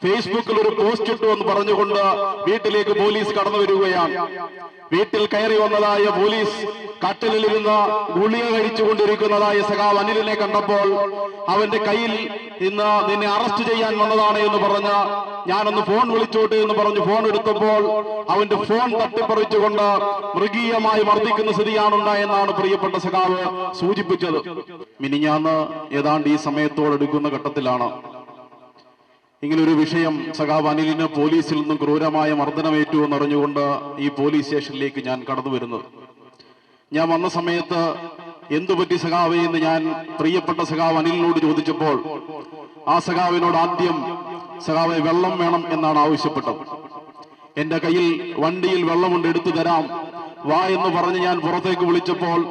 ഫേസ്ബുക്കിൽ ഒരു പോസ്റ്റ് ഇട്ടു എന്ന് പറഞ്ഞുകൊണ്ട് വീട്ടിലേക്ക് പോലീസ് കടന്നു വരികയാണ്. വീട്ടിൽ കയറി വന്നതായ പോലീസ് കട്ടിലിരുന്ന് ഗുളിക കഴിച്ചുകൊണ്ടിരിക്കുന്നതായ സഖാവ് അനിലിനെ കണ്ടപ്പോൾ അവന്റെ കയ്യിൽ ഇന്ന് നിന്നെ അറസ്റ്റ് ചെയ്യാൻ വന്നതാണ് എന്ന് പറഞ്ഞ് ഞാനൊന്ന് ഫോൺ വിളിച്ചോട്ടെ എന്ന് പറഞ്ഞ് ഫോൺ എടുത്തപ്പോൾ അവന്റെ ഫോൺ തട്ടിപ്പറിച്ചുകൊണ്ട് മൃഗീയമായി മർദ്ദിക്കുന്ന സ്ഥിതിയാണ് ഉണ്ടായെന്നാണ് പ്രിയപ്പെട്ട സഖാവ് സൂചിപ്പിച്ചത്. മിനിഞ്ഞാന്ന് ഏതാണ്ട് ഈ സമയത്തോടെടുക്കുന്ന ഘട്ടത്തിലാണ് ഇങ്ങനൊരു വിഷയം സഖാവ് അനിലിന് പോലീസിൽ നിന്നും ക്രൂരമായ മർദ്ദനമേറ്റു എന്നറിഞ്ഞുകൊണ്ട് ഈ പോലീസ് സ്റ്റേഷനിലേക്ക് ഞാൻ കടന്നു വരുന്നത്. ഞാൻ വന്ന സമയത്ത് എന്തുപറ്റി സഖാവേ എന്ന് ഞാൻ പ്രിയപ്പെട്ട സഖാവ് അനിലിനോട് ചോദിച്ചപ്പോൾ ആ സഖാവിനോട് ആദ്യം സഖാവെ വെള്ളം വേണം എന്നാണ് ആവശ്യപ്പെട്ടത്. എന്റെ കയ്യിൽ വണ്ടിയിൽ വെള്ളമുണ്ട്, എടുത്തു തരാം വാ എന്ന് പറഞ്ഞ് ഞാൻ പുറത്തേക്ക് വിളിച്ചപ്പോൾ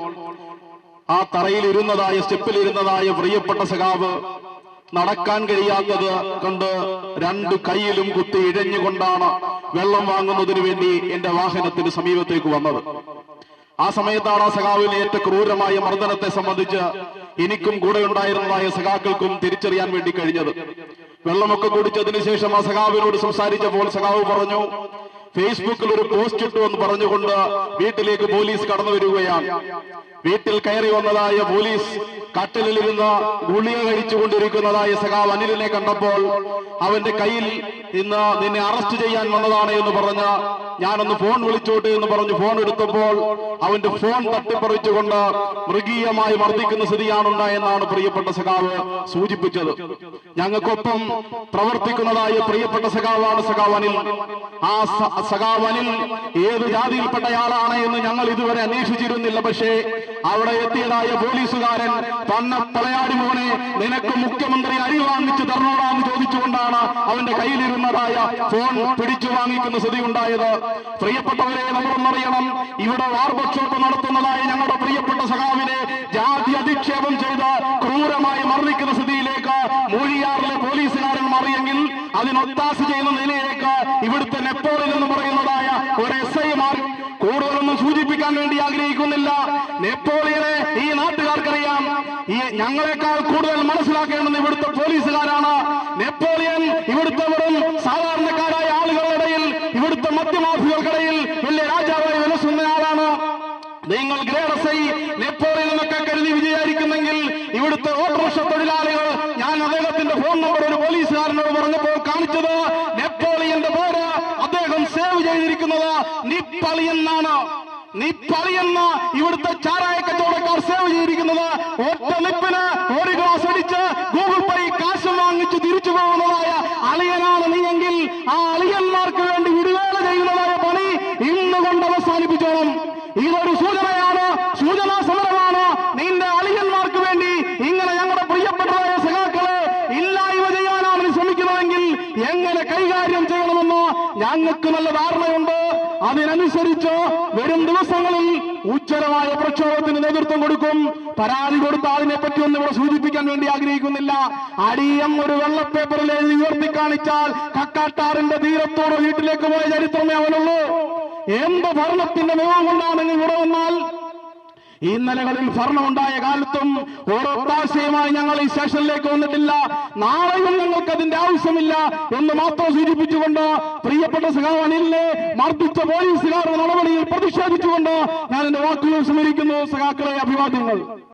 ആ തറയിൽ ഇരുന്നതായ സ്റ്റെപ്പിൽ ഇരുന്നതായ പ്രിയപ്പെട്ട സഖാവ് നടക്കാൻ കഴിയാത്തത് കൊണ്ട് രണ്ടു കൈയിലും കുത്തി ഇഴഞ്ഞുകൊണ്ടാണ് വെള്ളം വാങ്ങുന്നതിന് വേണ്ടി എന്റെ വാഹനത്തിന് സമീപത്തേക്ക് വന്നത്. ആ സമയത്താണ് ആ സഖാവിനെ ഏറ്റവും ക്രൂരമായ മർദ്ദനത്തെ സംബന്ധിച്ച് എനിക്കും കൂടെ ഉണ്ടായിരുന്നതായ സഖാക്കൾക്കും തിരിച്ചറിയാൻ വേണ്ടി കഴിഞ്ഞത്. വെള്ളമൊക്കെ കുടിച്ചതിന് ശേഷം ആ സഖാവിനോട് സംസാരിച്ചപ്പോൾ സഖാവ് പറഞ്ഞു, ഫേസ്ബുക്കിൽ ഒരു പോസ്റ്റ് ഇട്ടു എന്ന് പറഞ്ഞുകൊണ്ട് വീട്ടിലേക്ക് പോലീസ് കടന്നു വരികയാണ്. വീട്ടിൽ കയറി വന്നതായ പോലീസ് കട്ടിലിരുന്ന് ഗുളിക കഴിച്ചുകൊണ്ടിരിക്കുന്നതായ സഖാവ് അനിലിനെ കണ്ടപ്പോൾ അവന്റെ കയ്യിൽ ഇന്ന് നിന്നെ അറസ്റ്റ് ചെയ്യാൻ വന്നതാണ് എന്ന് പറഞ്ഞ് ഞാനൊന്ന് ഫോൺ വിളിച്ചോട്ടെ എന്ന് പറഞ്ഞ് ഫോൺ എടുത്തപ്പോൾ അവന്റെ ഫോൺ തട്ടിപ്പറിച്ചുകൊണ്ട് മൃഗീയമായി മർദ്ദിക്കുന്ന സ്ഥിതിയാണ് ഉണ്ടായെന്നാണ് പ്രിയപ്പെട്ട സഖാവ് സൂചിപ്പിച്ചത്. ഞങ്ങൾക്കൊപ്പം പ്രവർത്തിക്കുന്നതായ പ്രിയപ്പെട്ട സഖാവാണ് സഖാവ് അനിൽ. ആ സഖാവ് അനിൽ ഏത് ജാതിയിൽപ്പെട്ടയാളാണ് എന്ന് ഞങ്ങൾ ഇതുവരെ അന്വേഷിച്ചിരുന്നില്ല. പക്ഷേ അവിടെ എത്തിയതായ പോലീസുകാരൻ പള്ളയാടി മോനെ നിനക്ക് മുഖ്യമന്ത്രി അരി വാങ്ങിച്ചു തരണോടാന്ന് ചോദിച്ചുകൊണ്ടാണ് അവന്റെ കയ്യിലിരുന്നതായ ഫോൺ പിടിച്ചു വാങ്ങിക്കുന്ന സ്ഥിതി ഉണ്ടായത്. പ്രിയപ്പെട്ടവരെ, നമ്മളൊന്നറിയണം, ഇവിടെ വാർബക്ഷോപ്പ് നടത്തുന്നതായ ഞങ്ങളുടെ പ്രിയപ്പെട്ട സഖാവിനെ ജാതി അധിക്ഷേപം ചെയ്ത് ക്രൂരമായി മർദ്ദിക്കുന്ന സ്ഥിതിയിലേക്ക് മൂഴിയാറിലെ പോലീസുകാരൻ മാറിയെങ്കിൽ അതിനൊത്താശ ചെയ്യുന്ന നിലയിലേക്ക് ഇവിടുത്തെ നെപ്പോളിയൻ എന്ന് പറയുന്നതായ ഒരു SI മാറി. കൂടുതലൊന്നും സൂചിപ്പിക്കാൻ വേണ്ടി ആഗ്രഹിക്കുന്നില്ല. നെപ്പോളിയനെ ഈ നാട്ടുകാർക്കറിയാം. ഈ ഞങ്ങളെക്കാൾ കൂടുതൽ മനസ്സിലാക്കേണ്ടത് ഇവിടുത്തെ പോലീസുകാരാണ്. നെപ്പോളിയൻ ഇവിടുത്തെ വെറും സാധാരണക്കാരായ ആളുകളുടെ ഇടയിൽ, ഇവിടുത്തെ മദ്യമാഫികൾക്കിടയിൽ വലിയ രാജാവായി വിലസുന്നയാളാണ്. നിങ്ങൾ ഗ്രേഡ് SI നെപ്പോളിയൻ എന്നൊക്കെ കരുതി വിചാരിക്കുന്നെങ്കിൽ ഇവിടുത്തെ ഓട്ടോറിക്ഷ തൊഴിലാളികൾ, ഞാൻ അദ്ദേഹത്തിന്റെ ഫോൺ നമ്പർ ഒരു പോലീസുകാരനോട് പറഞ്ഞപ്പോൾ കാണിച്ചത് നെപ്പോളിയന്റെ പേര് അദ്ദേഹം സേവ് ചെയ്തിരിക്കുന്നത് നിപ്പളിയെന്നാണ്. നിപ്പളിയെന്ന് ഇവിടുത്തെ ചാരായ കച്ചവടക്കാർ സേവ് ചെയ്തിരിക്കുന്നത് ഒറ്റ നിപ്പിന് ഒരു ഗ്ലാസ് അടിച്ച് ഗൂഗിൾ പേ കാശ് വാങ്ങിച്ച് തിരിച്ചു പോകുന്നതായ അളിയനാണ് നീയെങ്കിൽ ആ അളിയന്മാർക്ക് വേണ്ടി വിടുവേല ചെയ്യുന്നതായ പണി ഇന്നുകൊണ്ട് അവസാനിപ്പിച്ചോളും. ഇതൊരു സൂചനയാണ്, സൂചനാ സമരമാണ്. നിന്റെ അളിയന്മാർക്ക് വേണ്ടി ഇങ്ങനെ ഞങ്ങളുടെ പ്രിയപ്പെട്ടതായ സഖാക്കളെ ഇല്ലായ്മ ചെയ്യാനാണ് നീ ശ്രമിക്കുന്നതെങ്കിൽ എങ്ങനെ കൈകാര്യം ചെയ്യണമെന്ന് ഞങ്ങൾക്ക് നല്ല ധാരണയുണ്ട്. അതിനനുസരിച്ച് വരും ദിവസങ്ങളിൽ ഉജ്ജ്വലമായ പ്രക്ഷോഭത്തിന് നേതൃത്വം കൊടുക്കും. പരാതി കൊടുത്ത അതിനെപ്പറ്റി ഒന്നും ഇവിടെ സൂചിപ്പിക്കാൻ വേണ്ടി ആഗ്രഹിക്കുന്നില്ല. അടിയം ഒരു വെള്ളപ്പേപ്പറിൽ എഴുതി ഉയർത്തി കാണിച്ചാൽ കക്കാട്ടാറിന്റെ തീരത്തോടെ വീട്ടിലേക്ക് പോയ ചരിത്രമേ അവനുള്ളൂ. എന്ത് ഭരണത്തിന്റെ മികവ് കൊണ്ടാണ് നിങ്ങൾ ഇവിടെ വന്നാൽ ഈ നിലകളിൽ ഭരണമുണ്ടായ കാലത്തും ഓരോത്താശയുമായി ഞങ്ങൾ ഈ സ്റ്റേഷനിലേക്ക് വന്നിട്ടില്ല. നാളെയും ഞങ്ങൾക്ക് അതിന്റെ ആവശ്യമില്ല എന്ന് മാത്രം സൂചിപ്പിച്ചുകൊണ്ട് പ്രിയപ്പെട്ട സഖാവ് അനിലിനെ മർദ്ദിച്ച പോലീസുകാരുടെ നടപടിയിൽ പ്രതിഷേധിച്ചുകൊണ്ട് ഞാൻ എന്റെ വാക്കുകൾ സ്മരിക്കുന്നു. സഖാക്കളെ, അഭിവാദ്യങ്ങൾ.